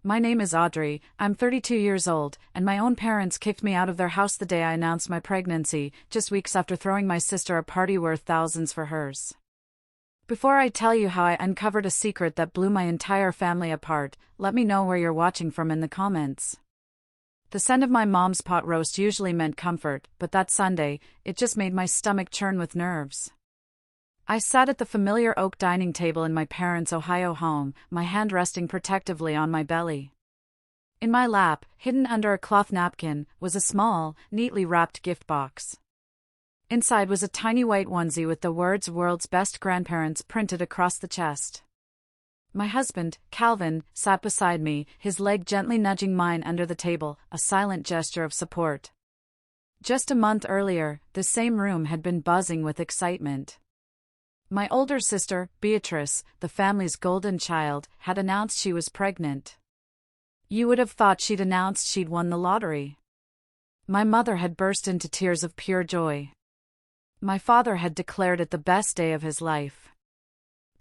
My name is Audrey, I'm 32 years old, and my own parents kicked me out of their house the day I announced my pregnancy, just weeks after throwing my sister a party worth thousands for hers. Before I tell you how I uncovered a secret that blew my entire family apart, let me know where you're watching from in the comments. The scent of my mom's pot roast usually meant comfort, but that Sunday, it just made my stomach churn with nerves. I sat at the familiar oak dining table in my parents' Ohio home, my hand resting protectively on my belly. In my lap, hidden under a cloth napkin, was a small, neatly wrapped gift box. Inside was a tiny white onesie with the words "World's Best Grandparents" printed across the chest. My husband, Calvin, sat beside me, his leg gently nudging mine under the table, a silent gesture of support. Just a month earlier, this same room had been buzzing with excitement. My older sister, Beatrice, the family's golden child, had announced she was pregnant. You would have thought she'd announced she'd won the lottery. My mother had burst into tears of pure joy. My father had declared it the best day of his life.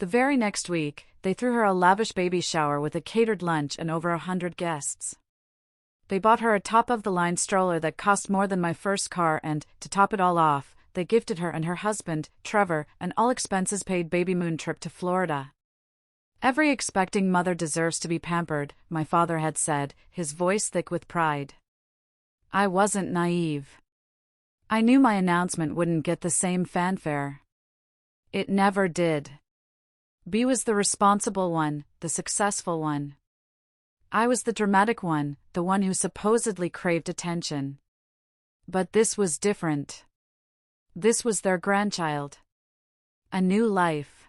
The very next week, they threw her a lavish baby shower with a catered lunch and over 100 guests. They bought her a top-of-the-line stroller that cost more than my first car and, to top it all off, they gifted her and her husband, Trevor, an all-expenses-paid baby moon trip to Florida. Every expecting mother deserves to be pampered, my father had said, his voice thick with pride. I wasn't naive. I knew my announcement wouldn't get the same fanfare. It never did. B was the responsible one, the successful one. I was the dramatic one, the one who supposedly craved attention. But this was different. This was their grandchild. A new life.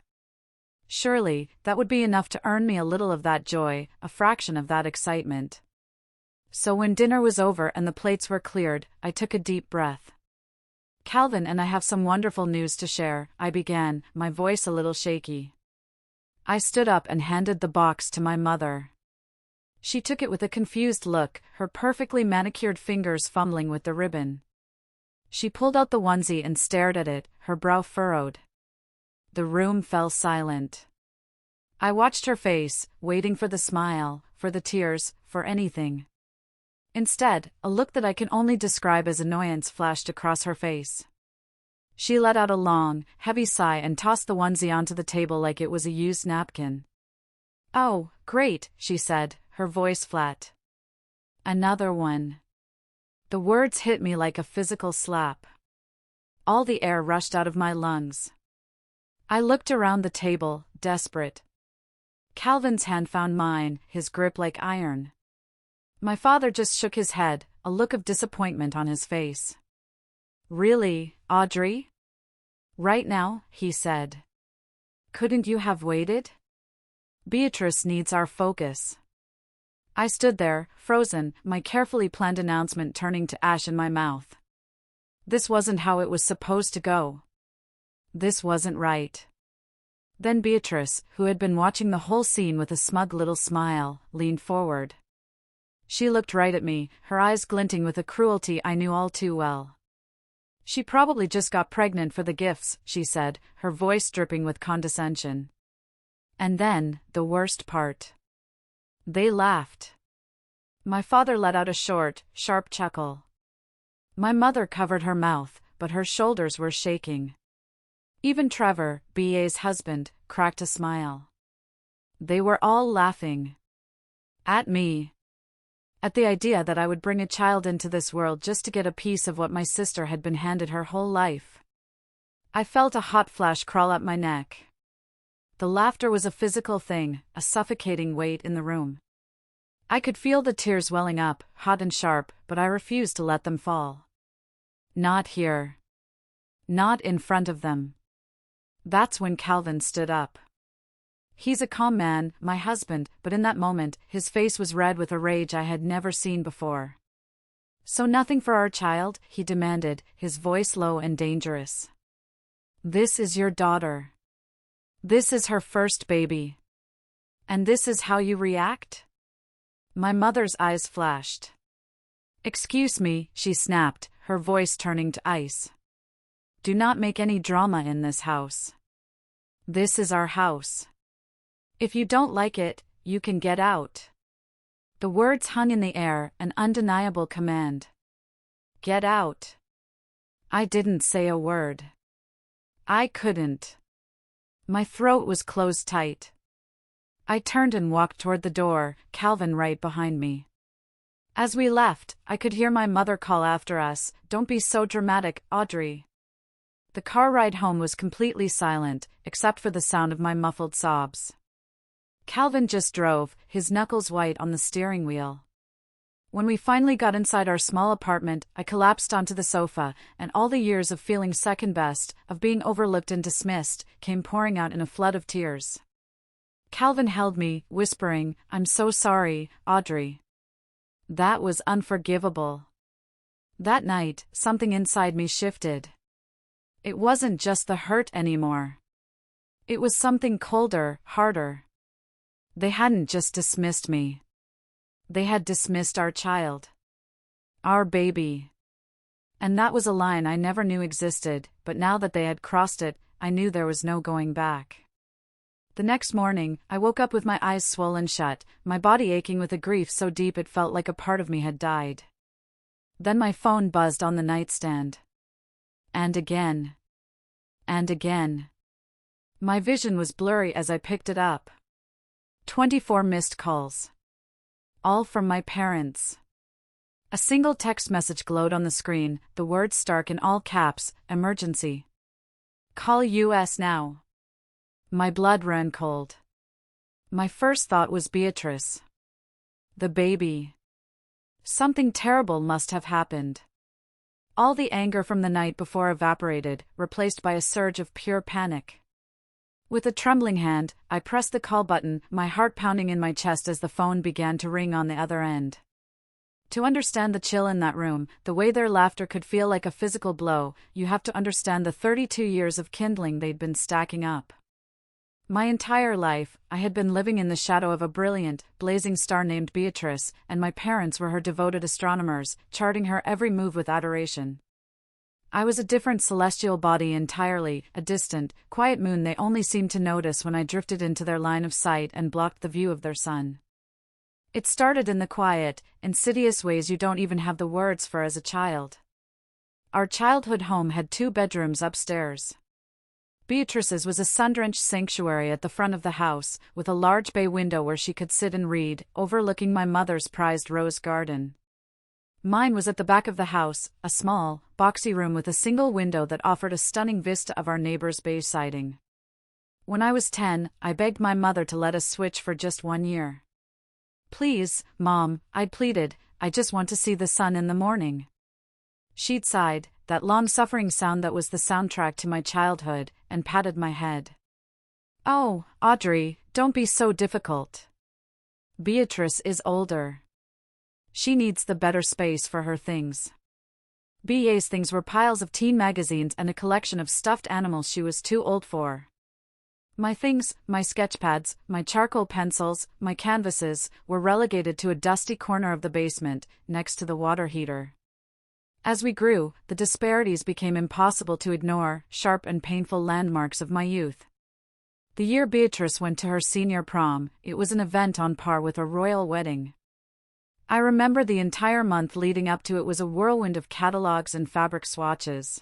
Surely, that would be enough to earn me a little of that joy, a fraction of that excitement. So when dinner was over and the plates were cleared, I took a deep breath. Calvin and I have some wonderful news to share, I began, my voice a little shaky. I stood up and handed the box to my mother. She took it with a confused look, her perfectly manicured fingers fumbling with the ribbon. She pulled out the onesie and stared at it, her brow furrowed. The room fell silent. I watched her face, waiting for the smile, for the tears, for anything. Instead, a look that I can only describe as annoyance flashed across her face. She let out a long, heavy sigh and tossed the onesie onto the table like it was a used napkin. "Oh, great," she said, her voice flat. "Another one." The words hit me like a physical slap. All the air rushed out of my lungs. I looked around the table, desperate. Calvin's hand found mine, his grip like iron. My father just shook his head, a look of disappointment on his face. "Really, Audrey? Right now?" he said. "Couldn't you have waited? Beatrice needs our focus." I stood there, frozen, my carefully planned announcement turning to ash in my mouth. This wasn't how it was supposed to go. This wasn't right. Then Beatrice, who had been watching the whole scene with a smug little smile, leaned forward. She looked right at me, her eyes glinting with a cruelty I knew all too well. "She probably just got pregnant for the gifts," she said, her voice dripping with condescension. And then, the worst part. They laughed. My father let out a short, sharp chuckle. My mother covered her mouth, but her shoulders were shaking. Even Trevor, B.A.'s husband, cracked a smile. They were all laughing. At me. At the idea that I would bring a child into this world just to get a piece of what my sister had been handed her whole life. I felt a hot flash crawl up my neck. The laughter was a physical thing, a suffocating weight in the room. I could feel the tears welling up, hot and sharp, but I refused to let them fall. Not here. Not in front of them. That's when Calvin stood up. He's a calm man, my husband, but in that moment, his face was red with a rage I had never seen before. "So nothing for our child?" he demanded, his voice low and dangerous. "This is your daughter. This is her first baby. And this is how you react?" My mother's eyes flashed. "Excuse me," she snapped, her voice turning to ice. "Do not make any drama in this house. This is our house. If you don't like it, you can get out." The words hung in the air, an undeniable command. Get out. I didn't say a word. I couldn't. My throat was closed tight. I turned and walked toward the door, Calvin right behind me. As we left, I could hear my mother call after us, "Don't be so dramatic, Audrey." The car ride home was completely silent, except for the sound of my muffled sobs. Calvin just drove, his knuckles white on the steering wheel. When we finally got inside our small apartment, I collapsed onto the sofa, and all the years of feeling second best, of being overlooked and dismissed, came pouring out in a flood of tears. Calvin held me, whispering, "I'm so sorry, Audrey." That was unforgivable. That night, something inside me shifted. It wasn't just the hurt anymore. It was something colder, harder. They hadn't just dismissed me. They had dismissed our child. Our baby. And that was a line I never knew existed, but now that they had crossed it, I knew there was no going back. The next morning, I woke up with my eyes swollen shut, my body aching with a grief so deep it felt like a part of me had died. Then my phone buzzed on the nightstand. And again. And again. My vision was blurry as I picked it up. 24 missed calls. All from my parents. A single text message glowed on the screen, the words stark in all caps, "Emergency. Call US now." My blood ran cold. My first thought was Beatrice. The baby. Something terrible must have happened. All the anger from the night before evaporated, replaced by a surge of pure panic. With a trembling hand, I pressed the call button, my heart pounding in my chest as the phone began to ring on the other end. To understand the chill in that room, the way their laughter could feel like a physical blow, you have to understand the 32 years of kindling they'd been stacking up. My entire life, I had been living in the shadow of a brilliant, blazing star named Beatrice, and my parents were her devoted astronomers, charting her every move with adoration. I was a different celestial body entirely, a distant, quiet moon they only seemed to notice when I drifted into their line of sight and blocked the view of their sun. It started in the quiet, insidious ways you don't even have the words for as a child. Our childhood home had 2 bedrooms upstairs. Beatrice's was a sun-drenched sanctuary at the front of the house, with a large bay window where she could sit and read, overlooking my mother's prized rose garden. Mine was at the back of the house, a small, boxy room with a single window that offered a stunning vista of our neighbor's beige siding. When I was 10, I begged my mother to let us switch for just 1 year. "Please, Mom," I'd pleaded, "I just want to see the sun in the morning." She'd sighed, that long-suffering sound that was the soundtrack to my childhood, and patted my head. "Oh, Audrey, don't be so difficult. Beatrice is older. She needs the better space for her things." BA's things were piles of teen magazines and a collection of stuffed animals she was too old for. My things, my sketchpads, my charcoal pencils, my canvases, were relegated to a dusty corner of the basement, next to the water heater. As we grew, the disparities became impossible to ignore, sharp and painful landmarks of my youth. The year Beatrice went to her senior prom, it was an event on par with a royal wedding. I remember the entire month leading up to it was a whirlwind of catalogs and fabric swatches.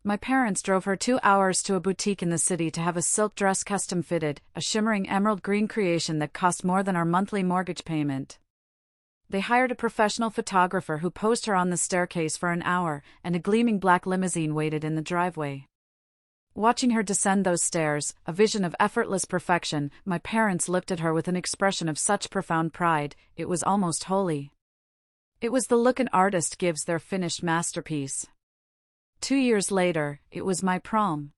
My parents drove her 2 hours to a boutique in the city to have a silk dress custom fitted, a shimmering emerald green creation that cost more than our monthly mortgage payment. They hired a professional photographer who posed her on the staircase for an hour, and a gleaming black limousine waited in the driveway. Watching her descend those stairs, a vision of effortless perfection, my parents looked at her with an expression of such profound pride, it was almost holy. It was the look an artist gives their finished masterpiece. 2 years later, it was my prom.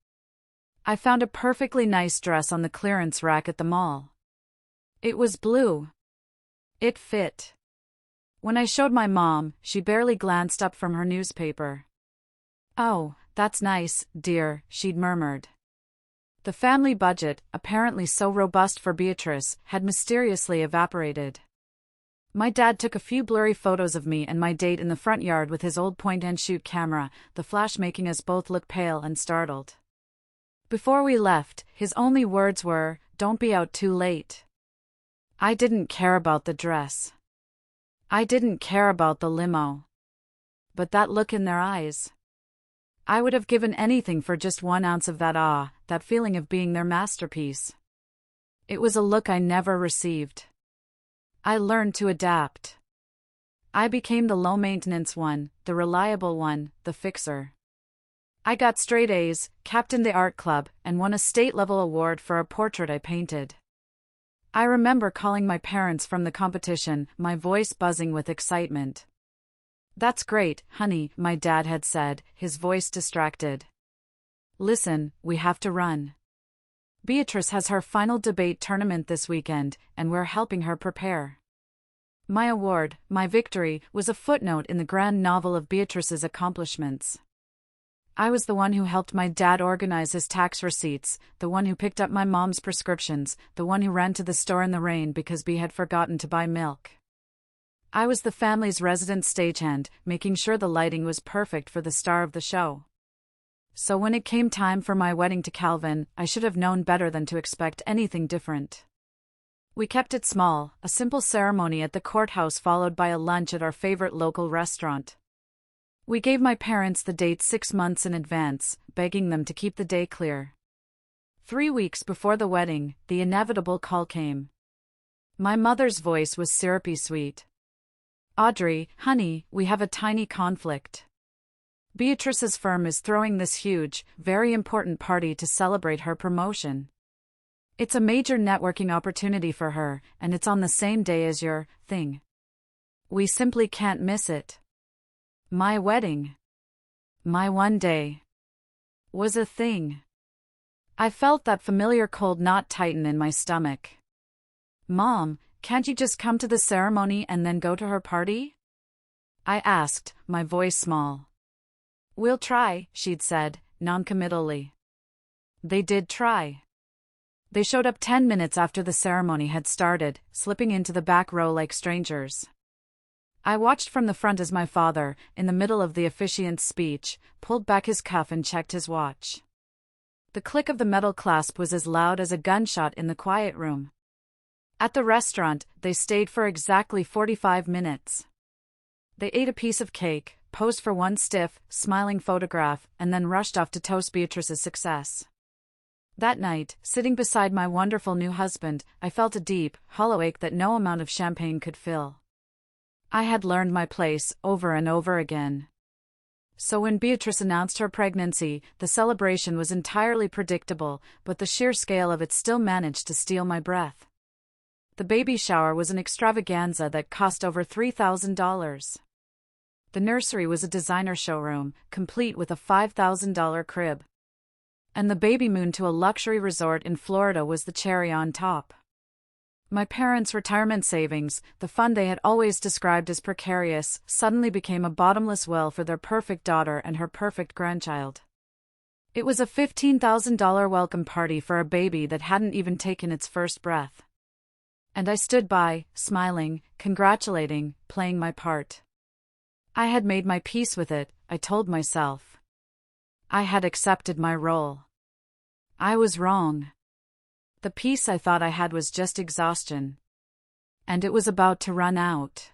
I found a perfectly nice dress on the clearance rack at the mall. It was blue. It fit. When I showed my mom, she barely glanced up from her newspaper. "Oh, that's nice, dear," she'd murmured. The family budget, apparently so robust for Beatrice, had mysteriously evaporated. My dad took a few blurry photos of me and my date in the front yard with his old point-and-shoot camera, the flash making us both look pale and startled. Before we left, his only words were, "Don't be out too late." I didn't care about the dress. I didn't care about the limo. But that look in their eyes. I would have given anything for just 1 ounce of that awe, that feeling of being their masterpiece. It was a look I never received. I learned to adapt. I became the low-maintenance one, the reliable one, the fixer. I got straight A's, captained the art club, and won a state-level award for a portrait I painted. I remember calling my parents from the competition, my voice buzzing with excitement. "That's great, honey," my dad had said, his voice distracted. "Listen, we have to run. Beatrice has her final debate tournament this weekend, and we're helping her prepare." My award, my victory, was a footnote in the grand novel of Beatrice's accomplishments. I was the one who helped my dad organize his tax receipts, the one who picked up my mom's prescriptions, the one who ran to the store in the rain because Bea had forgotten to buy milk. I was the family's resident stagehand, making sure the lighting was perfect for the star of the show. So when it came time for my wedding to Calvin, I should have known better than to expect anything different. We kept it small, a simple ceremony at the courthouse followed by a lunch at our favorite local restaurant. We gave my parents the date 6 months in advance, begging them to keep the day clear. 3 weeks before the wedding, the inevitable call came. My mother's voice was syrupy sweet. "Audrey, honey, we have a tiny conflict. Beatrice's firm is throwing this huge, very important party to celebrate her promotion. It's a major networking opportunity for her, and it's on the same day as your thing. We simply can't miss it." My wedding, my one day, was a thing. I felt that familiar cold knot tighten in my stomach. "Mom, can't you just come to the ceremony and then go to her party?" I asked, my voice small. "We'll try," she'd said, noncommittally. They did try. They showed up 10 minutes after the ceremony had started, slipping into the back row like strangers. I watched from the front as my father, in the middle of the officiant's speech, pulled back his cuff and checked his watch. The click of the metal clasp was as loud as a gunshot in the quiet room. At the restaurant, they stayed for exactly 45 minutes. They ate a piece of cake, posed for one stiff, smiling photograph, and then rushed off to toast Beatrice's success. That night, sitting beside my wonderful new husband, I felt a deep, hollow ache that no amount of champagne could fill. I had learned my place, over and over again. So when Beatrice announced her pregnancy, the celebration was entirely predictable, but the sheer scale of it still managed to steal my breath. The baby shower was an extravaganza that cost over $3,000. The nursery was a designer showroom, complete with a $5,000 crib. And the baby moon to a luxury resort in Florida was the cherry on top. My parents' retirement savings, the fund they had always described as precarious, suddenly became a bottomless well for their perfect daughter and her perfect grandchild. It was a $15,000 welcome party for a baby that hadn't even taken its first breath. And I stood by, smiling, congratulating, playing my part. I had made my peace with it, I told myself. I had accepted my role. I was wrong. The peace I thought I had was just exhaustion. And it was about to run out.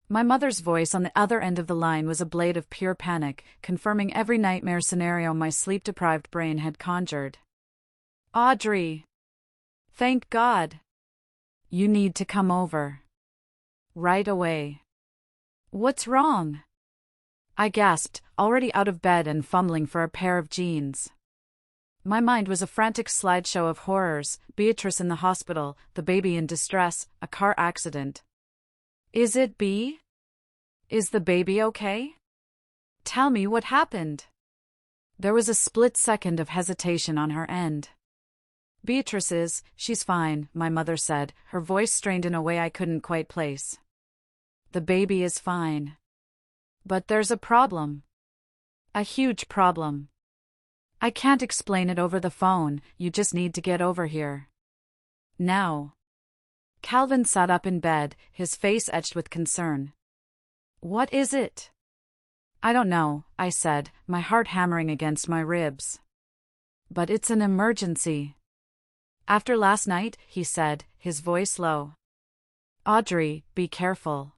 My mother's voice on the other end of the line was a blade of pure panic, confirming every nightmare scenario my sleep-deprived brain had conjured. "Audrey! Thank God! You need to come over. Right away." "What's wrong?" I gasped, already out of bed and fumbling for a pair of jeans. My mind was a frantic slideshow of horrors: Beatrice in the hospital, the baby in distress, a car accident. "Is it Bea? Is the baby okay? Tell me what happened." There was a split second of hesitation on her end. "She's fine," my mother said, her voice strained in a way I couldn't quite place. "The baby is fine. But there's a problem. A huge problem. I can't explain it over the phone, you just need to get over here. Now." Calvin sat up in bed, his face etched with concern. "What is it?" "I don't know," I said, my heart hammering against my ribs. "But it's an emergency." "After last night," he said, his voice low. "Audrey, be careful.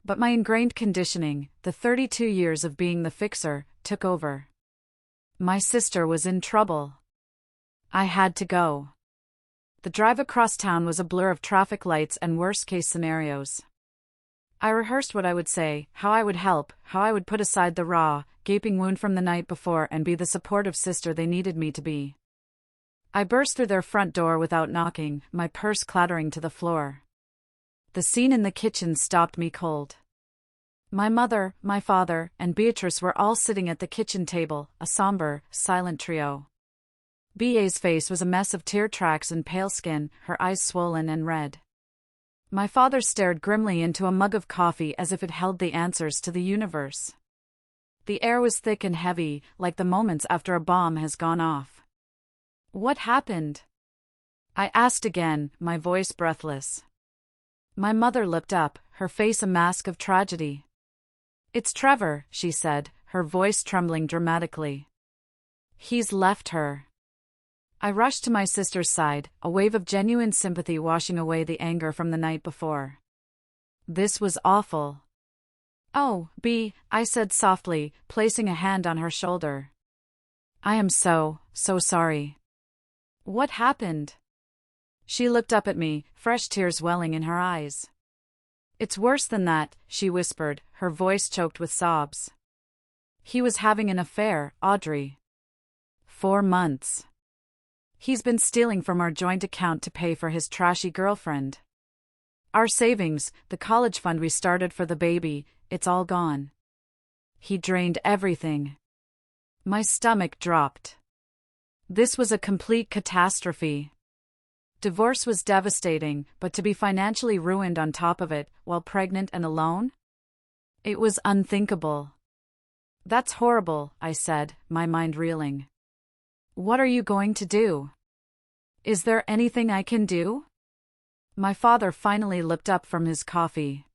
But my ingrained conditioning, the 32 years of being the fixer, took over. My sister was in trouble. I had to go. The drive across town was a blur of traffic lights and worst-case scenarios. I rehearsed what I would say, how I would help, how I would put aside the raw, gaping wound from the night before and be the supportive sister they needed me to be. I burst through their front door without knocking, my purse clattering to the floor. The scene in the kitchen stopped me cold. My mother, my father, and Beatrice were all sitting at the kitchen table, a somber, silent trio. B.A.'s face was a mess of tear tracks and pale skin, her eyes swollen and red. My father stared grimly into a mug of coffee as if it held the answers to the universe. The air was thick and heavy, like the moments after a bomb has gone off. "What happened?" I asked again, my voice breathless. My mother looked up, her face a mask of tragedy. "It's Trevor," she said, her voice trembling dramatically. "He's left her." I rushed to my sister's side, a wave of genuine sympathy washing away the anger from the night before. This was awful. "Oh, B," I said softly, placing a hand on her shoulder. "I am so sorry." "What happened?" She looked up at me, fresh tears welling in her eyes. "It's worse than that," she whispered, her voice choked with sobs. "He was having an affair, Audrey. 4 months. He's been stealing from our joint account to pay for his trashy girlfriend. Our savings, the college fund we started for the baby, it's all gone. He drained everything." My stomach dropped. This was a complete catastrophe. Divorce was devastating, but to be financially ruined on top of it, while pregnant and alone? It was unthinkable. "That's horrible," I said, my mind reeling. "What are you going to do? Is there anything I can do?" My father finally looked up from his coffee.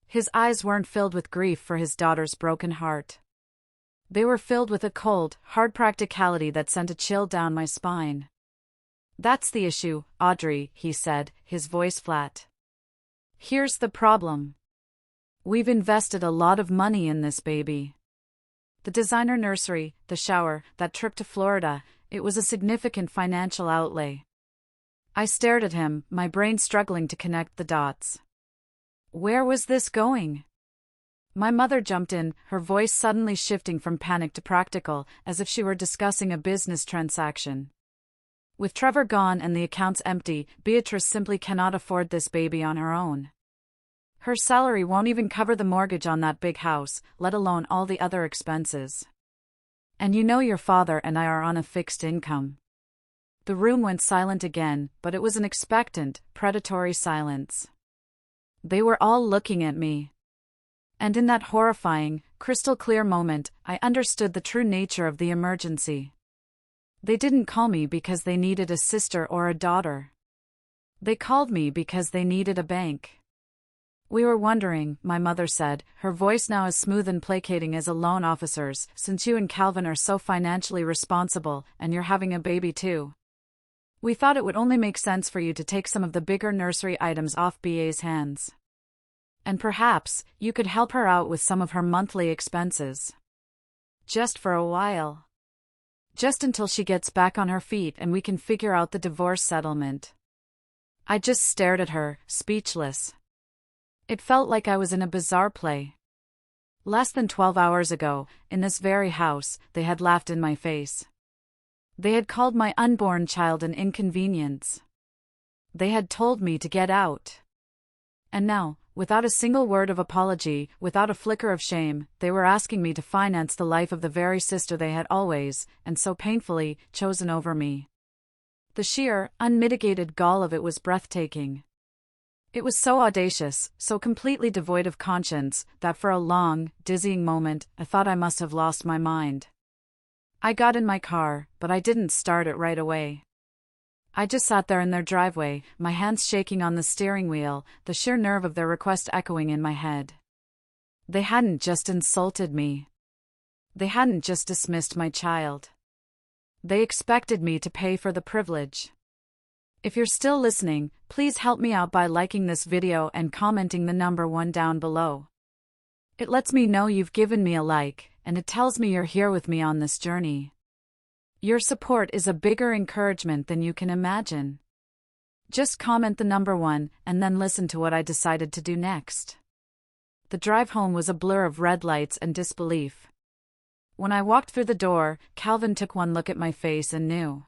His eyes weren't filled with grief for his daughter's broken heart. They were filled with a cold, hard practicality that sent a chill down my spine. "That's the issue, Audrey," he said, his voice flat. "Here's the problem. We've invested a lot of money in this baby. The designer nursery, the shower, that trip to Florida, it was a significant financial outlay." I stared at him, my brain struggling to connect the dots. Where was this going? My mother jumped in, her voice suddenly shifting from panic to practical, as if she were discussing a business transaction. "With Trevor gone and the accounts empty, Beatrice simply cannot afford this baby on her own. Her salary won't even cover the mortgage on that big house, let alone all the other expenses. And you know your father and I are on a fixed income." The room went silent again, but it was an expectant, predatory silence. They were all looking at me. And in that horrifying, crystal-clear moment, I understood the true nature of the emergency. They didn't call me because they needed a sister or a daughter. They called me because they needed a bank. "We were wondering," my mother said, her voice now as smooth and placating as a loan officer's, "since you and Calvin are so financially responsible, and you're having a baby too. We thought it would only make sense for you to take some of the bigger nursery items off BA's hands. And perhaps, you could help her out with some of her monthly expenses. Just for a while. Just until she gets back on her feet and we can figure out the divorce settlement." I just stared at her, speechless. It felt like I was in a bizarre play. Less than 12 hours ago, in this very house, they had laughed in my face. They had called my unborn child an inconvenience. They had told me to get out. And now, without a single word of apology, without a flicker of shame, they were asking me to finance the life of the very sister they had always, and so painfully, chosen over me. The sheer, unmitigated gall of it was breathtaking. It was so audacious, so completely devoid of conscience, that for a long, dizzying moment, I thought I must have lost my mind. I got in my car, but I didn't start it right away. I just sat there in their driveway, my hands shaking on the steering wheel, the sheer nerve of their request echoing in my head. They hadn't just insulted me. They hadn't just dismissed my child. They expected me to pay for the privilege. If you're still listening, please help me out by liking this video and commenting the number 1 down below. It lets me know you've given me a like, and it tells me you're here with me on this journey. Your support is a bigger encouragement than you can imagine. Just comment the number 1 and then listen to what I decided to do next. The drive home was a blur of red lights and disbelief. When I walked through the door, Calvin took one look at my face and knew.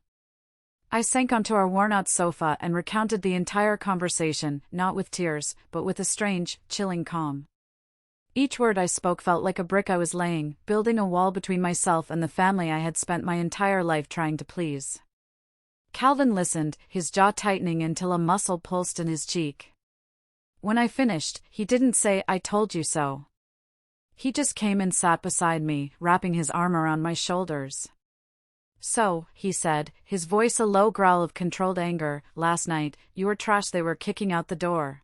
I sank onto our worn-out sofa and recounted the entire conversation, not with tears, but with a strange, chilling calm. Each word I spoke felt like a brick I was laying, building a wall between myself and the family I had spent my entire life trying to please. Calvin listened, his jaw tightening until a muscle pulsed in his cheek. When I finished, he didn't say, "I told you so." He just came and sat beside me, wrapping his arm around my shoulders. "So," he said, his voice a low growl of controlled anger, "last night, you were trash they were kicking out the door.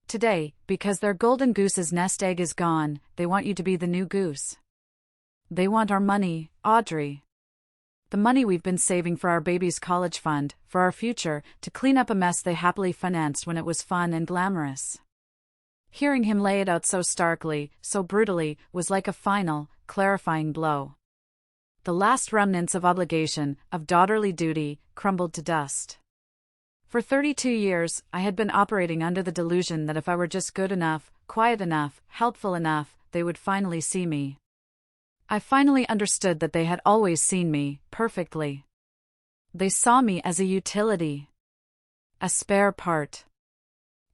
Today, because their golden goose's nest egg is gone, they want you to be the new goose. They want our money, Audrey. The money we've been saving for our baby's college fund, for our future, to clean up a mess they happily financed when it was fun and glamorous." Hearing him lay it out so starkly, so brutally, was like a final, clarifying blow. The last remnants of obligation, of daughterly duty, crumbled to dust. For 32 years, I had been operating under the delusion that if I were just good enough, quiet enough, helpful enough, they would finally see me. I finally understood that they had always seen me, perfectly. They saw me as a utility. A spare part.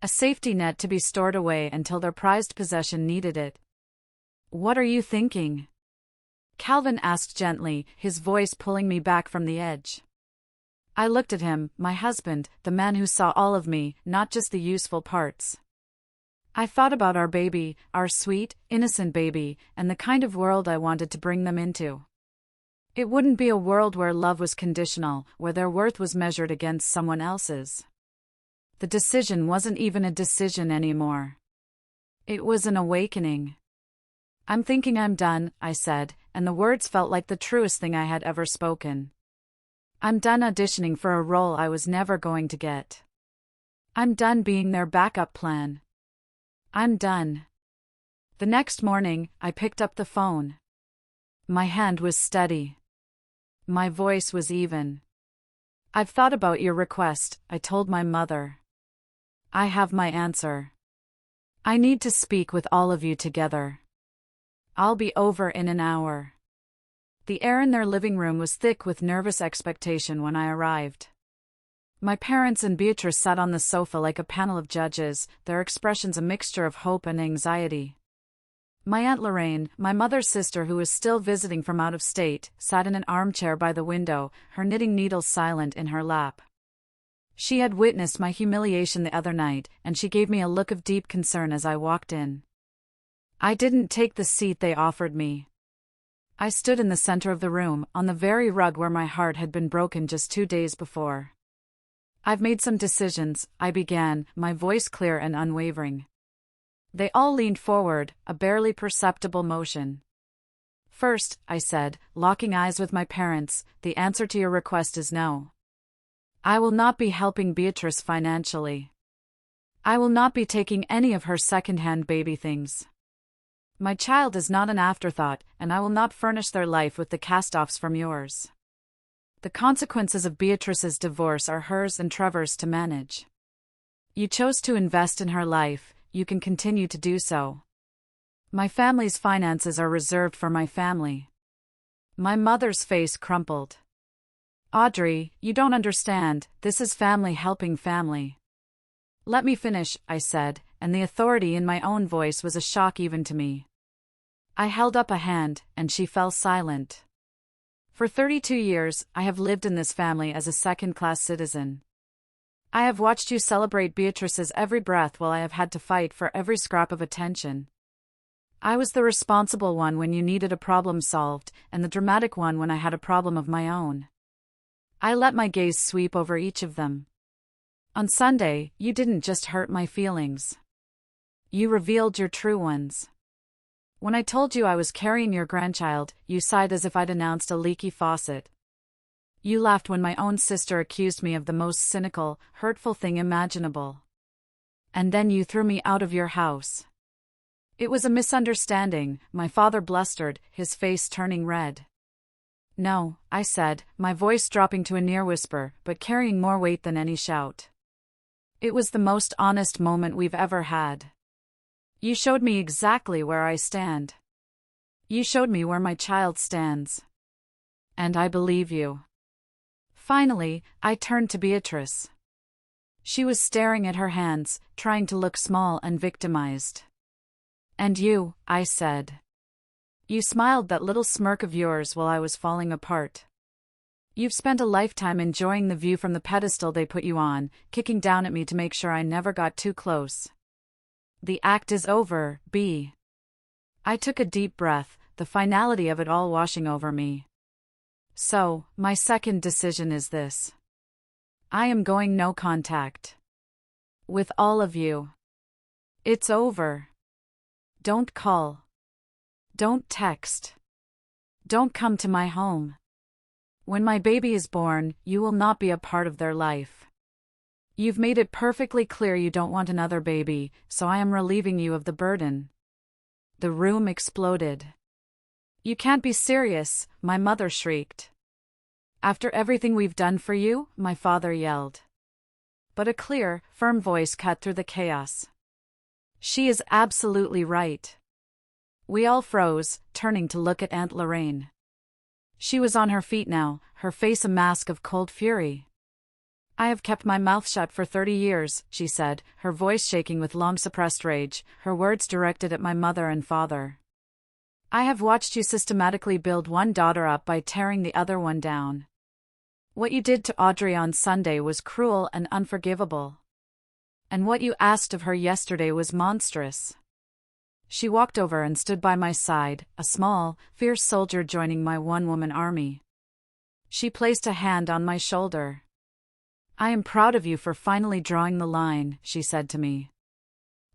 A safety net to be stored away until their prized possession needed it. "What are you thinking?" Calvin asked gently, his voice pulling me back from the edge. I looked at him, my husband, the man who saw all of me, not just the useful parts. I thought about our baby, our sweet, innocent baby, and the kind of world I wanted to bring them into. It wouldn't be a world where love was conditional, where their worth was measured against someone else's. The decision wasn't even a decision anymore. It was an awakening. "I'm thinking I'm done," I said, and the words felt like the truest thing I had ever spoken. I'm done auditioning for a role I was never going to get. I'm done being their backup plan. I'm done. The next morning, I picked up the phone. My hand was steady. My voice was even. "I've thought about your request," I told my mother. "I have my answer. I need to speak with all of you together. I'll be over in an hour." The air in their living room was thick with nervous expectation when I arrived. My parents and Beatrice sat on the sofa like a panel of judges, their expressions a mixture of hope and anxiety. My Aunt Lorraine, my mother's sister who was still visiting from out of state, sat in an armchair by the window, her knitting needles silent in her lap. She had witnessed my humiliation the other night, and she gave me a look of deep concern as I walked in. I didn't take the seat they offered me. I stood in the center of the room, on the very rug where my heart had been broken just 2 days before. "I've made some decisions," I began, my voice clear and unwavering. They all leaned forward, a barely perceptible motion. "First," I said, locking eyes with my parents, "the answer to your request is no. I will not be helping Beatrice financially. I will not be taking any of her second-hand baby things. My child is not an afterthought, and I will not furnish their life with the cast-offs from yours. The consequences of Beatrice's divorce are hers and Trevor's to manage. You chose to invest in her life, you can continue to do so. My family's finances are reserved for my family." My mother's face crumpled. "Audrey, you don't understand, this is family helping family." "Let me finish," I said, and the authority in my own voice was a shock even to me. I held up a hand, and she fell silent. For 32 years, I have lived in this family as a second-class citizen. I have watched you celebrate Beatrice's every breath while I have had to fight for every scrap of attention. I was the responsible one when you needed a problem solved, and the dramatic one when I had a problem of my own. I let my gaze sweep over each of them. On Sunday, you didn't just hurt my feelings. You revealed your true ones. When I told you I was carrying your grandchild, you sighed as if I'd announced a leaky faucet. You laughed when my own sister accused me of the most cynical, hurtful thing imaginable. And then you threw me out of your house. It was a misunderstanding, my father blustered, his face turning red. No, I said, my voice dropping to a near whisper, but carrying more weight than any shout. It was the most honest moment we've ever had. You showed me exactly where I stand. You showed me where my child stands. And I believe you. Finally, I turned to Beatrice. She was staring at her hands, trying to look small and victimized. And you, I said. You smiled that little smirk of yours while I was falling apart. You've spent a lifetime enjoying the view from the pedestal they put you on, kicking down at me to make sure I never got too close. The act is over, B. I took a deep breath, the finality of it all washing over me. So, my second decision is this. I am going no contact. With all of you. It's over. Don't call. Don't text. Don't come to my home. When my baby is born, you will not be a part of their life. You've made it perfectly clear you don't want another baby, so I am relieving you of the burden. The room exploded. You can't be serious, my mother shrieked. After everything we've done for you, my father yelled. But a clear, firm voice cut through the chaos. She is absolutely right. We all froze, turning to look at Aunt Lorraine. She was on her feet now, her face a mask of cold fury. I have kept my mouth shut for 30 years, she said, her voice shaking with long-suppressed rage, her words directed at my mother and father. I have watched you systematically build one daughter up by tearing the other one down. What you did to Audrey on Sunday was cruel and unforgivable. And what you asked of her yesterday was monstrous. She walked over and stood by my side, a small, fierce soldier joining my one-woman army. She placed a hand on my shoulder. I am proud of you for finally drawing the line, she said to me.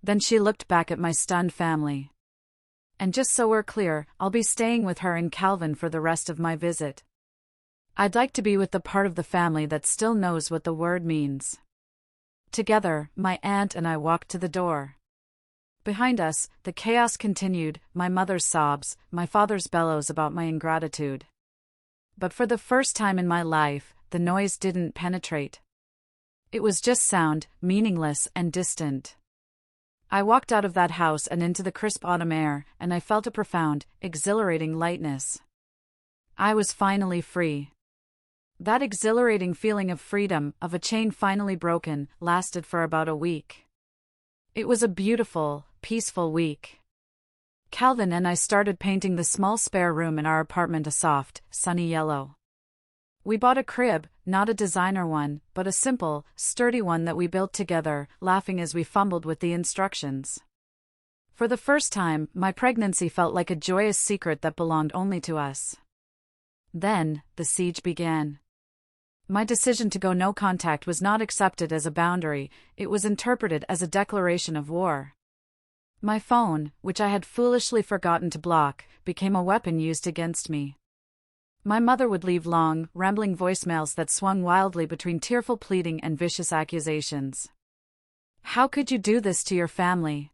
Then she looked back at my stunned family. And just so we're clear, I'll be staying with her in Calvin for the rest of my visit. I'd like to be with the part of the family that still knows what the word means. Together, my aunt and I walked to the door. Behind us, the chaos continued, my mother's sobs, my father's bellows about my ingratitude. But for the first time in my life, the noise didn't penetrate. It was just sound, meaningless and distant. I walked out of that house and into the crisp autumn air, and I felt a profound, exhilarating lightness. I was finally free. That exhilarating feeling of freedom, of a chain finally broken, lasted for about a week. It was a beautiful, peaceful week. Calvin and I started painting the small spare room in our apartment a soft, sunny yellow. We bought a crib, not a designer one, but a simple, sturdy one that we built together, laughing as we fumbled with the instructions. For the first time, my pregnancy felt like a joyous secret that belonged only to us. Then, the siege began. My decision to go no contact was not accepted as a boundary, it was interpreted as a declaration of war. My phone, which I had foolishly forgotten to block, became a weapon used against me. My mother would leave long, rambling voicemails that swung wildly between tearful pleading and vicious accusations. How could you do this to your family?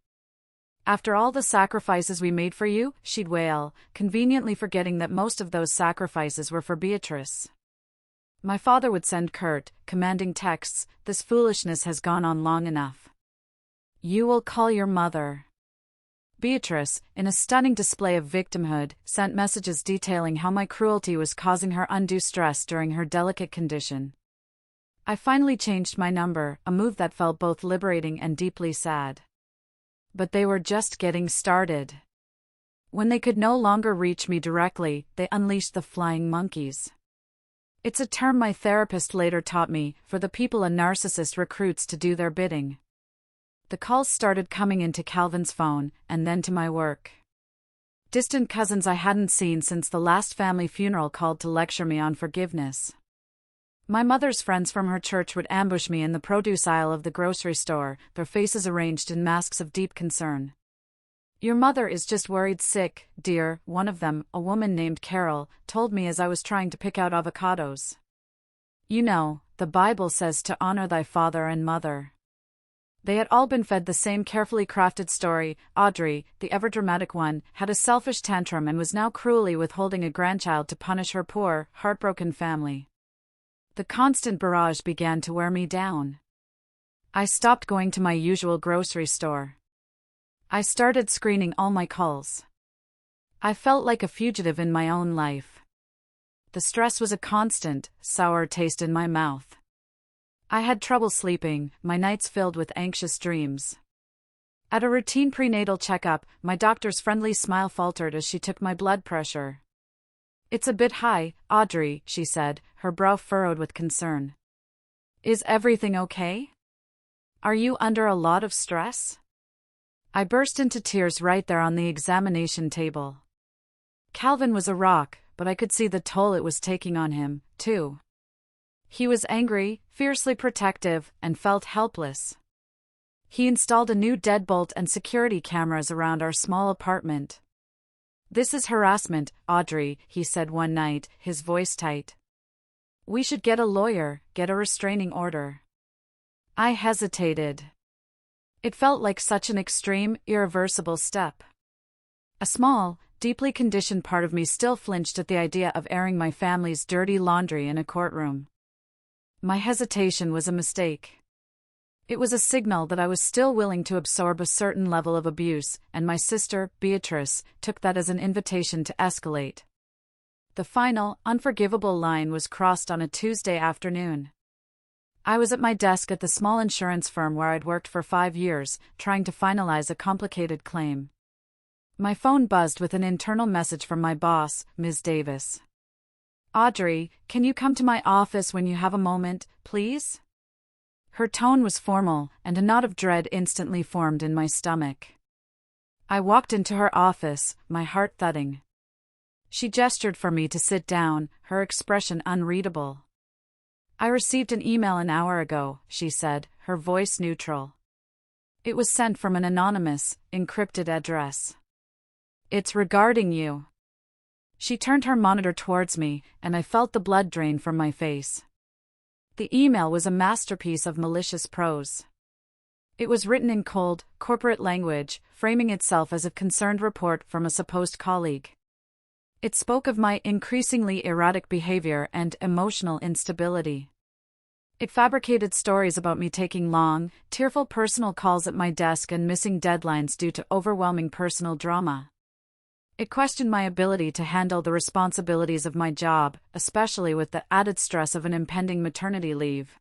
After all the sacrifices we made for you, she'd wail, conveniently forgetting that most of those sacrifices were for Beatrice. My father would send curt, commanding texts, this foolishness has gone on long enough. You will call your mother. Beatrice, in a stunning display of victimhood, sent messages detailing how my cruelty was causing her undue stress during her delicate condition. I finally changed my number, a move that felt both liberating and deeply sad. But they were just getting started. When they could no longer reach me directly, they unleashed the flying monkeys. It's a term my therapist later taught me, for the people a narcissist recruits to do their bidding. The calls started coming into Calvin's phone, and then to my work. Distant cousins I hadn't seen since the last family funeral called to lecture me on forgiveness. My mother's friends from her church would ambush me in the produce aisle of the grocery store, their faces arranged in masks of deep concern. Your mother is just worried sick, dear, one of them, a woman named Carol, told me as I was trying to pick out avocados. You know, the Bible says to honor thy father and mother. They had all been fed the same carefully crafted story. Audrey, the ever-dramatic one, had a selfish tantrum and was now cruelly withholding a grandchild to punish her poor, heartbroken family. The constant barrage began to wear me down. I stopped going to my usual grocery store. I started screening all my calls. I felt like a fugitive in my own life. The stress was a constant, sour taste in my mouth. I had trouble sleeping, my nights filled with anxious dreams. At a routine prenatal checkup, my doctor's friendly smile faltered as she took my blood pressure. "It's a bit high, Audrey," she said, her brow furrowed with concern. "Is everything okay? Are you under a lot of stress?" I burst into tears right there on the examination table. Calvin was a rock, but I could see the toll it was taking on him, too. He was angry, fiercely protective, and felt helpless. He installed a new deadbolt and security cameras around our small apartment. "This is harassment, Audrey," he said one night, his voice tight. "We should get a lawyer, get a restraining order." I hesitated. It felt like such an extreme, irreversible step. A small, deeply conditioned part of me still flinched at the idea of airing my family's dirty laundry in a courtroom. My hesitation was a mistake. It was a signal that I was still willing to absorb a certain level of abuse, and my sister, Beatrice, took that as an invitation to escalate. The final, unforgivable line was crossed on a Tuesday afternoon. I was at my desk at the small insurance firm where I'd worked for 5 years, trying to finalize a complicated claim. My phone buzzed with an internal message from my boss, Ms. Davis. "Audrey, can you come to my office when you have a moment, please?" Her tone was formal, and a knot of dread instantly formed in my stomach. I walked into her office, my heart thudding. She gestured for me to sit down, her expression unreadable. "I received an email an hour ago," she said, her voice neutral. It was sent from an anonymous, encrypted address. "It's regarding you." She turned her monitor towards me, and I felt the blood drain from my face. The email was a masterpiece of malicious prose. It was written in cold, corporate language, framing itself as a concerned report from a supposed colleague. It spoke of my increasingly erratic behavior and emotional instability. It fabricated stories about me taking long, tearful personal calls at my desk and missing deadlines due to overwhelming personal drama. It questioned my ability to handle the responsibilities of my job, especially with the added stress of an impending maternity leave.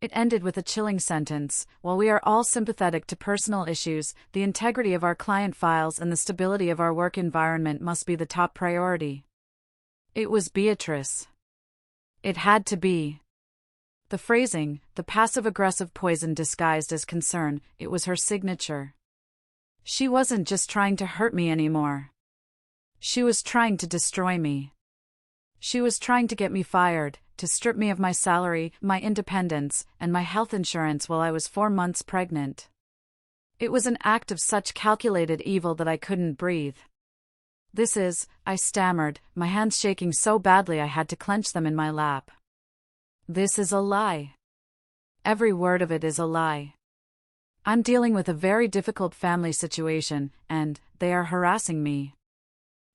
It ended with a chilling sentence: "While we are all sympathetic to personal issues, the integrity of our client files and the stability of our work environment must be the top priority." It was Beatrice. It had to be. The phrasing, the passive-aggressive poison disguised as concern, it was her signature. She wasn't just trying to hurt me anymore. She was trying to destroy me. She was trying to get me fired, to strip me of my salary, my independence, and my health insurance while I was 4 months pregnant. It was an act of such calculated evil that I couldn't breathe. I stammered, my hands shaking so badly I had to clench them in my lap. "This is a lie. Every word of it is a lie. I'm dealing with a very difficult family situation, and they are harassing me."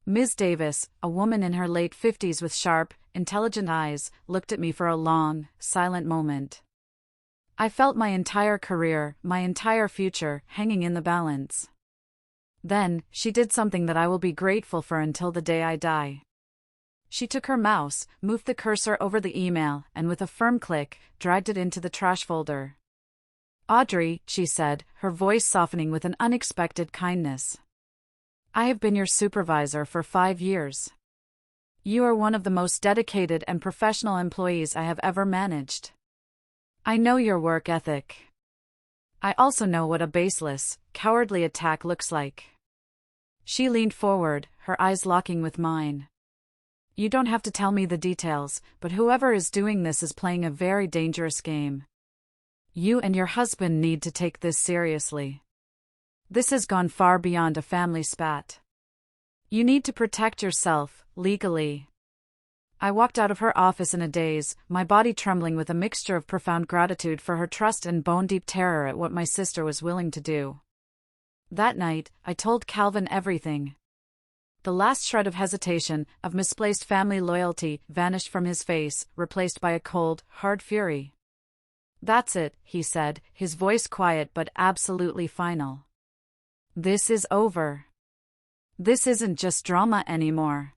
Ms. Davis, a woman in her late 50s with sharp, intelligent eyes, looked at me for a long, silent moment. I felt my entire career, my entire future, hanging in the balance. Then, she did something that I will be grateful for until the day I die. She took her mouse, moved the cursor over the email, and with a firm click, dragged it into the trash folder. "Audrey," she said, her voice softening with an unexpected kindness. "I have been your supervisor for 5 years. You are one of the most dedicated and professional employees I have ever managed. I know your work ethic. I also know what a baseless, cowardly attack looks like." She leaned forward, her eyes locking with mine. "You don't have to tell me the details, but whoever is doing this is playing a very dangerous game. You and your husband need to take this seriously. This has gone far beyond a family spat. You need to protect yourself, legally." I walked out of her office in a daze, my body trembling with a mixture of profound gratitude for her trust and bone-deep terror at what my sister was willing to do. That night, I told Calvin everything. The last shred of hesitation, of misplaced family loyalty, vanished from his face, replaced by a cold, hard fury. "That's it," he said, his voice quiet but absolutely final. "This is over. This isn't just drama anymore.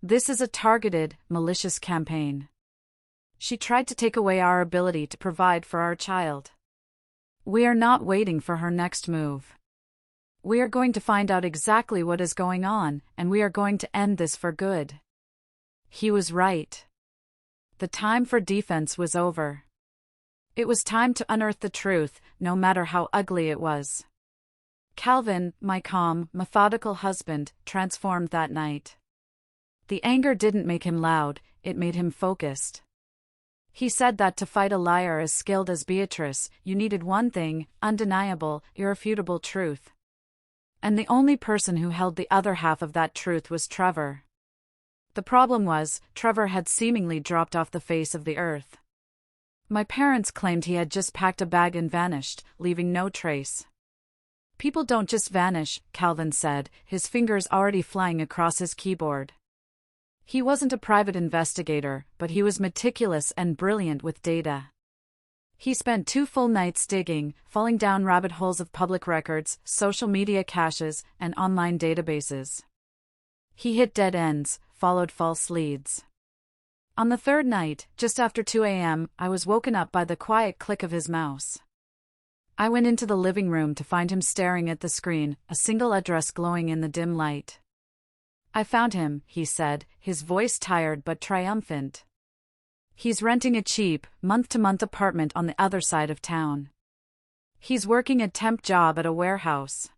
This is a targeted, malicious campaign. She tried to take away our ability to provide for our child. We are not waiting for her next move. We are going to find out exactly what is going on, and we are going to end this for good." He was right. The time for defense was over. It was time to unearth the truth, no matter how ugly it was. Calvin, my calm, methodical husband, transformed that night. The anger didn't make him loud, it made him focused. He said that to fight a liar as skilled as Beatrice, you needed one thing: undeniable, irrefutable truth. And the only person who held the other half of that truth was Trevor. The problem was, Trevor had seemingly dropped off the face of the earth. My parents claimed he had just packed a bag and vanished, leaving no trace. "People don't just vanish," Calvin said, his fingers already flying across his keyboard. He wasn't a private investigator, but he was meticulous and brilliant with data. He spent 2 full nights digging, falling down rabbit holes of public records, social media caches, and online databases. He hit dead ends, followed false leads. On the 3rd night, just after 2 a.m., I was woken up by the quiet click of his mouse. I went into the living room to find him staring at the screen, a single address glowing in the dim light. "I found him," he said, his voice tired but triumphant. "He's renting a cheap, month-to-month apartment on the other side of town. He's working a temp job at a warehouse.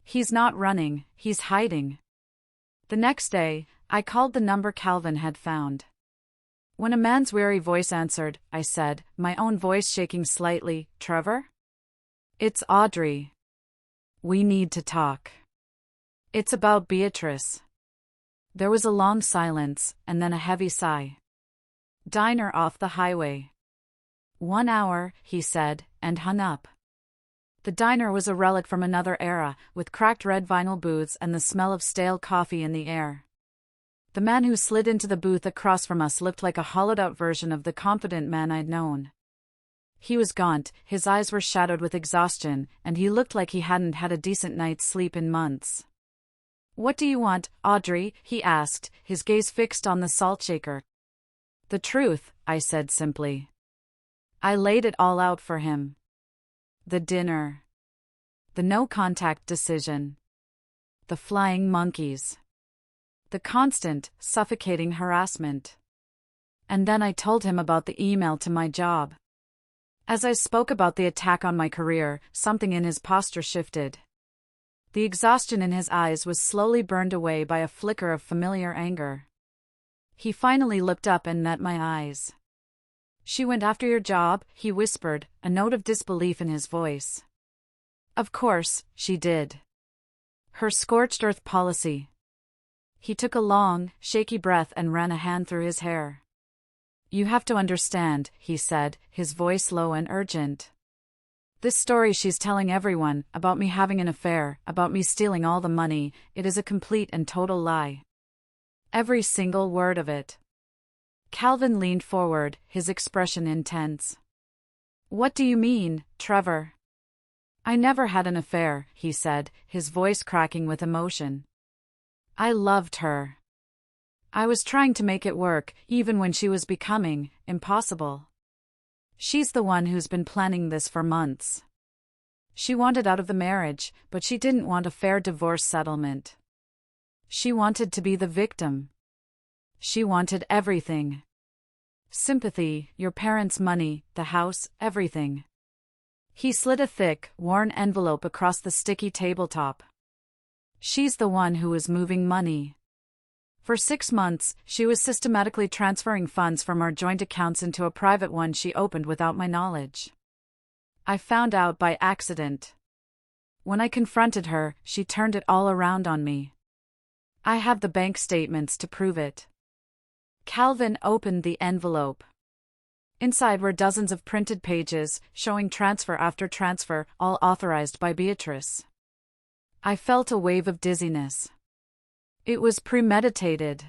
He's not running, he's hiding." The next day, I called the number Calvin had found. When a man's weary voice answered, I said, my own voice shaking slightly, "Trevor? It's Audrey. We need to talk. It's about Beatrice." There was a long silence, and then a heavy sigh. "Diner off the highway." 1 hour, he said, and hung up. The diner was a relic from another era, with cracked red vinyl booths and the smell of stale coffee in the air. The man who slid into the booth across from us looked like a hollowed-out version of the confident man I'd known. He was gaunt, his eyes were shadowed with exhaustion, and he looked like he hadn't had a decent night's sleep in months. "What do you want, Audrey?" he asked, his gaze fixed on the salt shaker. "The truth," I said simply. I laid it all out for him. The dinner. The no-contact decision. The flying monkeys. The constant, suffocating harassment. And then I told him about the email to my job. As I spoke about the attack on my career, something in his posture shifted. The exhaustion in his eyes was slowly burned away by a flicker of familiar anger. He finally looked up and met my eyes. "She went after your job," he whispered, a note of disbelief in his voice. "Of course, she did. Her scorched earth policy." He took a long, shaky breath and ran a hand through his hair. "You have to understand," he said, his voice low and urgent. "This story she's telling everyone, about me having an affair, about me stealing all the money, it is a complete and total lie. Every single word of it." Calvin leaned forward, his expression intense. "What do you mean, Trevor?" "I never had an affair," he said, his voice cracking with emotion. "I loved her. I was trying to make it work, even when she was becoming impossible. She's the one who's been planning this for months. She wanted out of the marriage, but she didn't want a fair divorce settlement. She wanted to be the victim. She wanted everything. Sympathy, your parents' money, the house, everything." He slid a thick, worn envelope across the sticky tabletop. "She's the one who was moving money. For 6 months, she was systematically transferring funds from our joint accounts into a private one she opened without my knowledge. I found out by accident. When I confronted her, she turned it all around on me. I have the bank statements to prove it." Calvin opened the envelope. Inside were dozens of printed pages, showing transfer after transfer, all authorized by Beatrice. I felt a wave of dizziness. It was premeditated.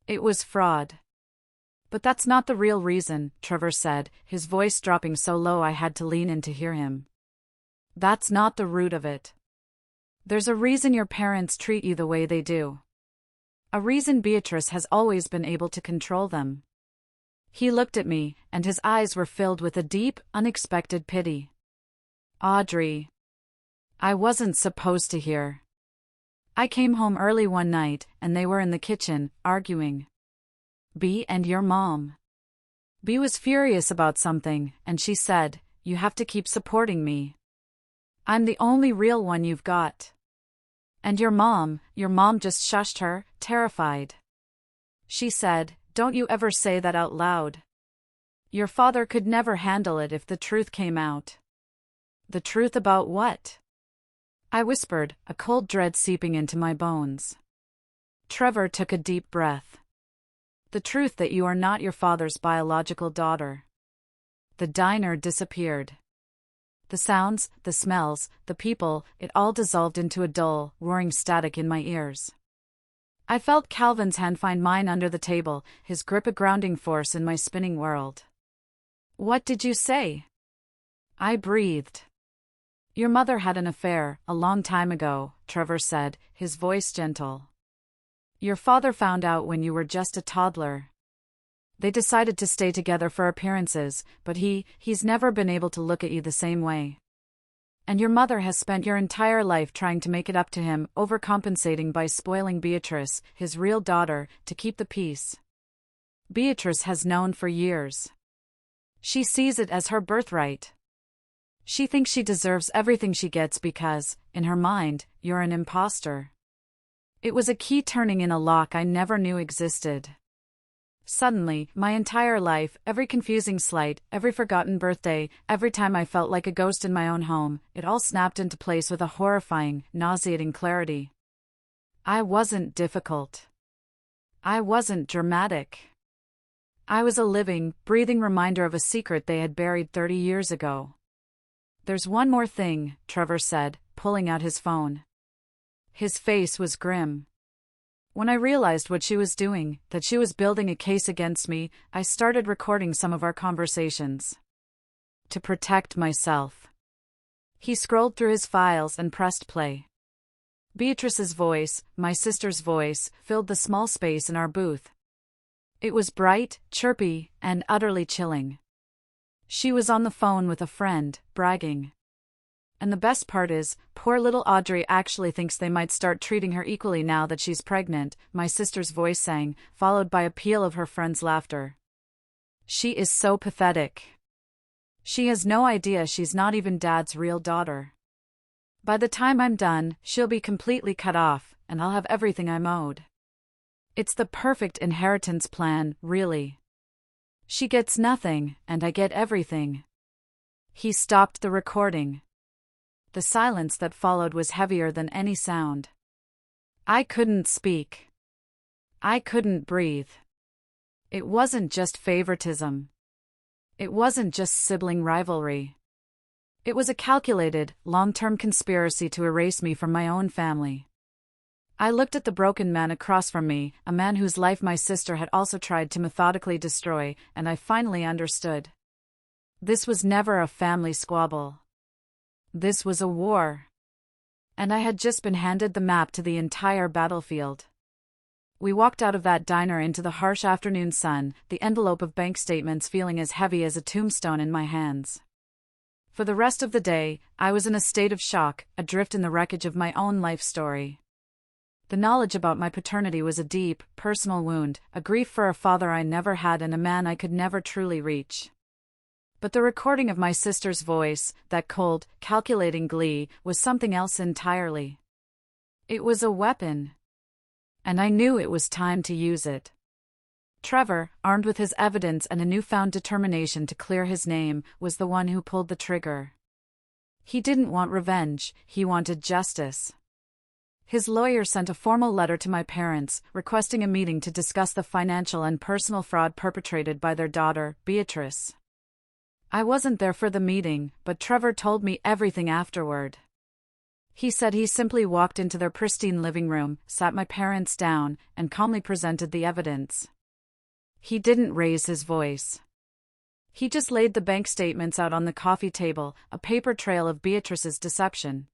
It was fraud. But that's not the real reason, Trevor said, his voice dropping so low I had to lean in to hear him. That's not the root of it. There's a reason your parents treat you the way they do. A reason Beatrice has always been able to control them. He looked at me, and his eyes were filled with a deep, unexpected pity. Audrey. I wasn't supposed to hear. I came home early one night, and they were in the kitchen, arguing. Bea and your mom. Bea was furious about something, and she said, "You have to keep supporting me. I'm the only real one you've got." And your mom just shushed her, terrified. She said, "Don't you ever say that out loud. Your father could never handle it if the truth came out." The truth about what? I whispered, a cold dread seeping into my bones. Trevor took a deep breath. The truth that you are not your father's biological daughter. The diner disappeared. The sounds, the smells, the people, it all dissolved into a dull, roaring static in my ears. I felt Calvin's hand find mine under the table, his grip a grounding force in my spinning world. "What did you say?" I breathed. "Your mother had an affair, a long time ago," Trevor said, his voice gentle. "Your father found out when you were just a toddler. They decided to stay together for appearances, but he's never been able to look at you the same way. And your mother has spent your entire life trying to make it up to him, overcompensating by spoiling Beatrice, his real daughter, to keep the peace. Beatrice has known for years. She sees it as her birthright. She thinks she deserves everything she gets because, in her mind, you're an imposter." It was a key turning in a lock I never knew existed. Suddenly, my entire life, every confusing slight, every forgotten birthday, every time I felt like a ghost in my own home, it all snapped into place with a horrifying, nauseating clarity. I wasn't difficult. I wasn't dramatic. I was a living, breathing reminder of a secret they had buried 30 years ago. "There's one more thing," Trevor said, pulling out his phone. His face was grim. When I realized what she was doing, that she was building a case against me, I started recording some of our conversations. To protect myself. He scrolled through his files and pressed play. Beatrice's voice, my sister's voice, filled the small space in our booth. It was bright, chirpy, and utterly chilling. She was on the phone with a friend, bragging. And the best part is, poor little Audrey actually thinks they might start treating her equally now that she's pregnant, my sister's voice sang, followed by a peal of her friend's laughter. She is so pathetic. She has no idea she's not even Dad's real daughter. By the time I'm done, she'll be completely cut off, and I'll have everything I'm owed. It's the perfect inheritance plan, really. She gets nothing, and I get everything." He stopped the recording. The silence that followed was heavier than any sound. I couldn't speak. I couldn't breathe. It wasn't just favoritism. It wasn't just sibling rivalry. It was a calculated, long-term conspiracy to erase me from my own family. I looked at the broken man across from me, a man whose life my sister had also tried to methodically destroy, and I finally understood. This was never a family squabble. This was a war. And I had just been handed the map to the entire battlefield. We walked out of that diner into the harsh afternoon sun, the envelope of bank statements feeling as heavy as a tombstone in my hands. For the rest of the day, I was in a state of shock, adrift in the wreckage of my own life story. The knowledge about my paternity was a deep, personal wound, a grief for a father I never had and a man I could never truly reach. But the recording of my sister's voice, that cold, calculating glee, was something else entirely. It was a weapon. And I knew it was time to use it. Trevor, armed with his evidence and a newfound determination to clear his name, was the one who pulled the trigger. He didn't want revenge, he wanted justice. His lawyer sent a formal letter to my parents, requesting a meeting to discuss the financial and personal fraud perpetrated by their daughter, Beatrice. I wasn't there for the meeting, but Trevor told me everything afterward. He said he simply walked into their pristine living room, sat my parents down, and calmly presented the evidence. He didn't raise his voice. He just laid the bank statements out on the coffee table, a paper trail of Beatrice's deception.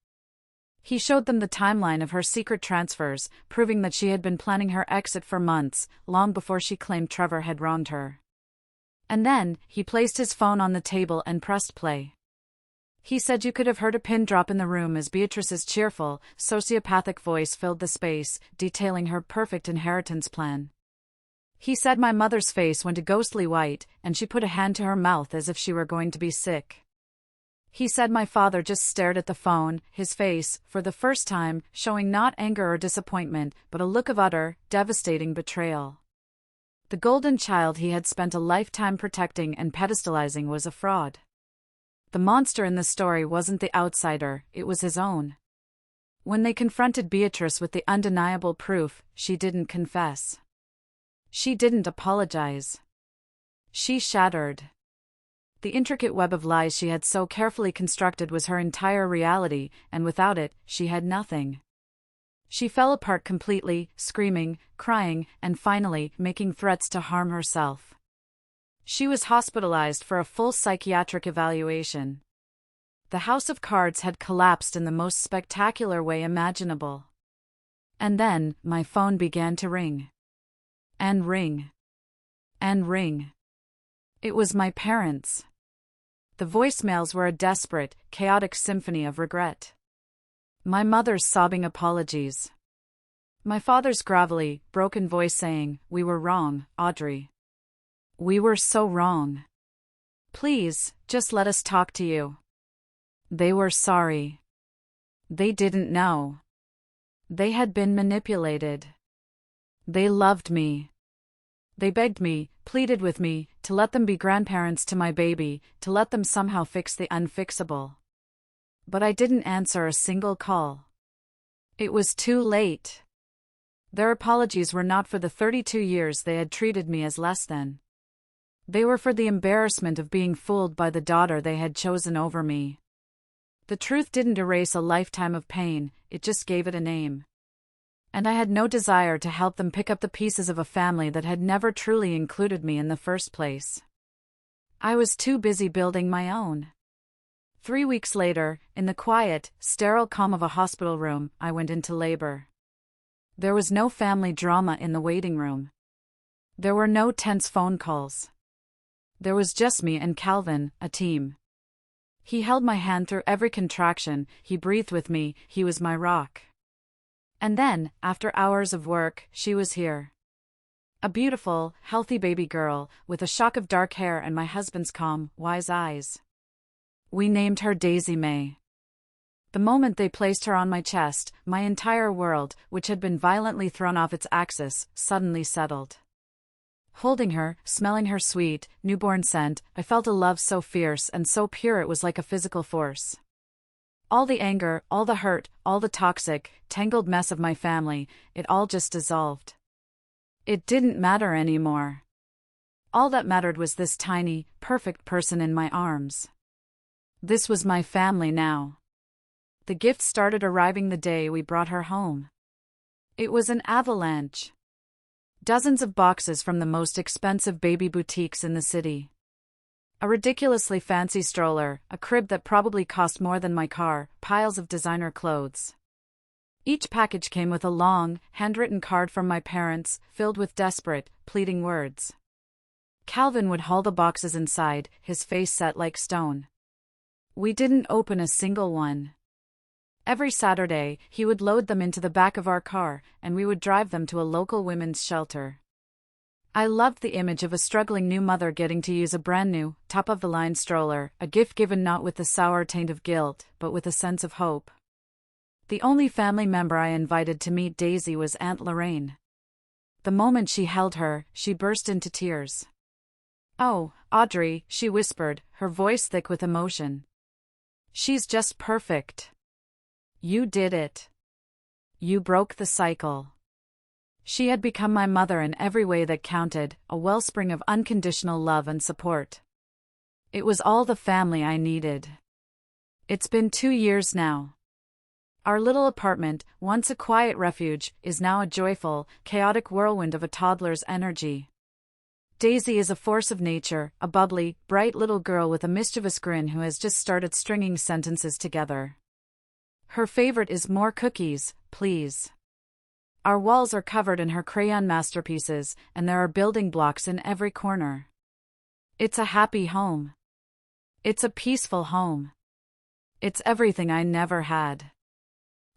He showed them the timeline of her secret transfers, proving that she had been planning her exit for months, long before she claimed Trevor had wronged her. And then, he placed his phone on the table and pressed play. He said you could have heard a pin drop in the room as Beatrice's cheerful, sociopathic voice filled the space, detailing her perfect inheritance plan. He said my mother's face went a ghostly white, and she put a hand to her mouth as if she were going to be sick. He said my father just stared at the phone, his face, for the first time, showing not anger or disappointment, but a look of utter, devastating betrayal. The golden child he had spent a lifetime protecting and pedestalizing was a fraud. The monster in the story wasn't the outsider, it was his own. When they confronted Beatrice with the undeniable proof, she didn't confess. She didn't apologize. She shattered. The intricate web of lies she had so carefully constructed was her entire reality, and without it, she had nothing. She fell apart completely, screaming, crying, and finally, making threats to harm herself. She was hospitalized for a full psychiatric evaluation. The house of cards had collapsed in the most spectacular way imaginable. And then, my phone began to ring. And ring. And ring. It was my parents. The voicemails were a desperate, chaotic symphony of regret. My mother's sobbing apologies. My father's gravelly, broken voice saying, "We were wrong, Audrey. We were so wrong. Please, just let us talk to you." They were sorry. They didn't know. They had been manipulated. They loved me. They begged me, pleaded with me, to let them be grandparents to my baby, to let them somehow fix the unfixable. But I didn't answer a single call. It was too late. Their apologies were not for the 32 years they had treated me as less than. They were for the embarrassment of being fooled by the daughter they had chosen over me. The truth didn't erase a lifetime of pain, it just gave it a name. And I had no desire to help them pick up the pieces of a family that had never truly included me in the first place. I was too busy building my own. 3 weeks later, in the quiet, sterile calm of a hospital room, I went into labor. There was no family drama in the waiting room. There were no tense phone calls. There was just me and Calvin, a team. He held my hand through every contraction, he breathed with me, he was my rock. And then, after hours of work, she was here. A beautiful, healthy baby girl, with a shock of dark hair and my husband's calm, wise eyes. We named her Daisy May. The moment they placed her on my chest, my entire world, which had been violently thrown off its axis, suddenly settled. Holding her, smelling her sweet, newborn scent, I felt a love so fierce and so pure it was like a physical force. All the anger, all the hurt, all the toxic, tangled mess of my family, it all just dissolved. It didn't matter anymore. All that mattered was this tiny, perfect person in my arms. This was my family now. The gifts started arriving the day we brought her home. It was an avalanche. Dozens of boxes from the most expensive baby boutiques in the city. A ridiculously fancy stroller, a crib that probably cost more than my car, piles of designer clothes. Each package came with a long, handwritten card from my parents, filled with desperate, pleading words. Calvin would haul the boxes inside, his face set like stone. We didn't open a single one. Every Saturday, he would load them into the back of our car, and we would drive them to a local women's shelter. I loved the image of a struggling new mother getting to use a brand new, top-of-the-line stroller, a gift given not with the sour taint of guilt, but with a sense of hope. The only family member I invited to meet Daisy was Aunt Lorraine. The moment she held her, she burst into tears. "Oh, Audrey," she whispered, her voice thick with emotion. "She's just perfect. You did it. You broke the cycle. She had become my mother in every way that counted, a wellspring of unconditional love and support. It was all the family I needed. It's been 2 years now. Our little apartment, once a quiet refuge, is now a joyful, chaotic whirlwind of a toddler's energy. Daisy is a force of nature, a bubbly, bright little girl with a mischievous grin who has just started stringing sentences together. Her favorite is more cookies, please. Our walls are covered in her crayon masterpieces, and there are building blocks in every corner. It's a happy home. It's a peaceful home. It's everything I never had.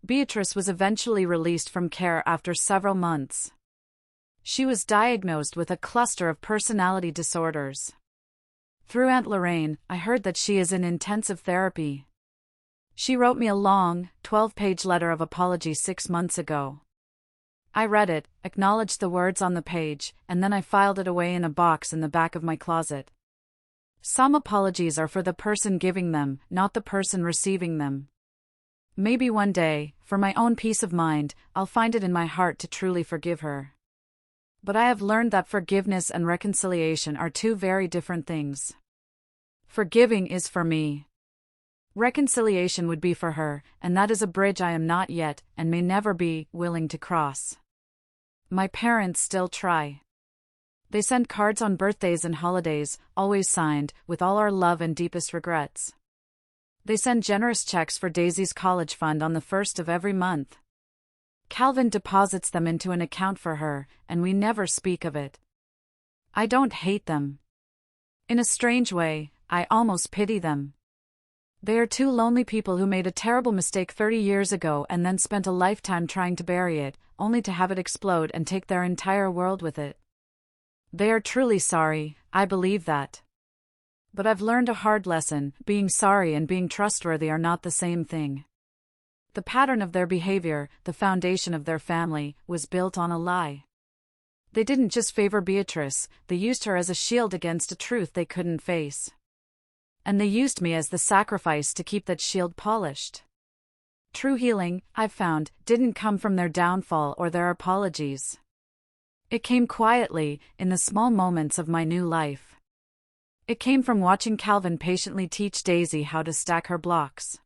Beatrice was eventually released from care after several months. She was diagnosed with a cluster of personality disorders. Through Aunt Lorraine, I heard that she is in intensive therapy. She wrote me a long, 12-page letter of apology 6 months ago. I read it, acknowledged the words on the page, and then I filed it away in a box in the back of my closet. Some apologies are for the person giving them, not the person receiving them. Maybe one day, for my own peace of mind, I'll find it in my heart to truly forgive her. But I have learned that forgiveness and reconciliation are two very different things. Forgiving is for me. Reconciliation would be for her, and that is a bridge I am not yet, and may never be, willing to cross. My parents still try. They send cards on birthdays and holidays, always signed, with all our love and deepest regrets. They send generous checks for Daisy's college fund on the 1st of every month. Calvin deposits them into an account for her, and we never speak of it. I don't hate them. In a strange way, I almost pity them. They are two lonely people who made a terrible mistake 30 years ago and then spent a lifetime trying to bury it, only to have it explode and take their entire world with it. They are truly sorry, I believe that. But I've learned a hard lesson: being sorry and being trustworthy are not the same thing. The pattern of their behavior, the foundation of their family, was built on a lie. They didn't just favor Beatrice, they used her as a shield against a truth they couldn't face. And they used me as the sacrifice to keep that shield polished. True healing, I've found, didn't come from their downfall or their apologies. It came quietly, in the small moments of my new life. It came from watching Calvin patiently teach Daisy how to stack her blocks.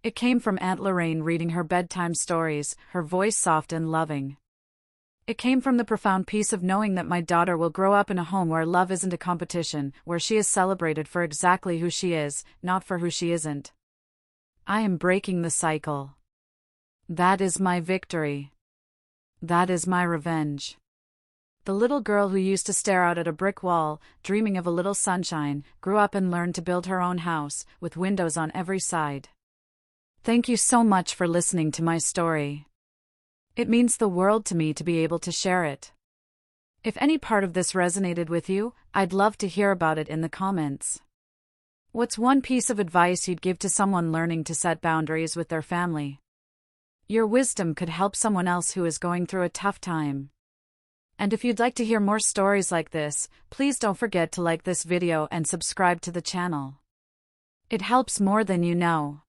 It came from Aunt Lorraine reading her bedtime stories, her voice soft and loving. It came from the profound peace of knowing that my daughter will grow up in a home where love isn't a competition, where she is celebrated for exactly who she is, not for who she isn't. I am breaking the cycle. That is my victory. That is my revenge. The little girl who used to stare out at a brick wall, dreaming of a little sunshine, grew up and learned to build her own house, with windows on every side. Thank you so much for listening to my story. It means the world to me to be able to share it. If any part of this resonated with you, I'd love to hear about it in the comments. What's one piece of advice you'd give to someone learning to set boundaries with their family? Your wisdom could help someone else who is going through a tough time. And if you'd like to hear more stories like this, please don't forget to like this video and subscribe to the channel. It helps more than you know.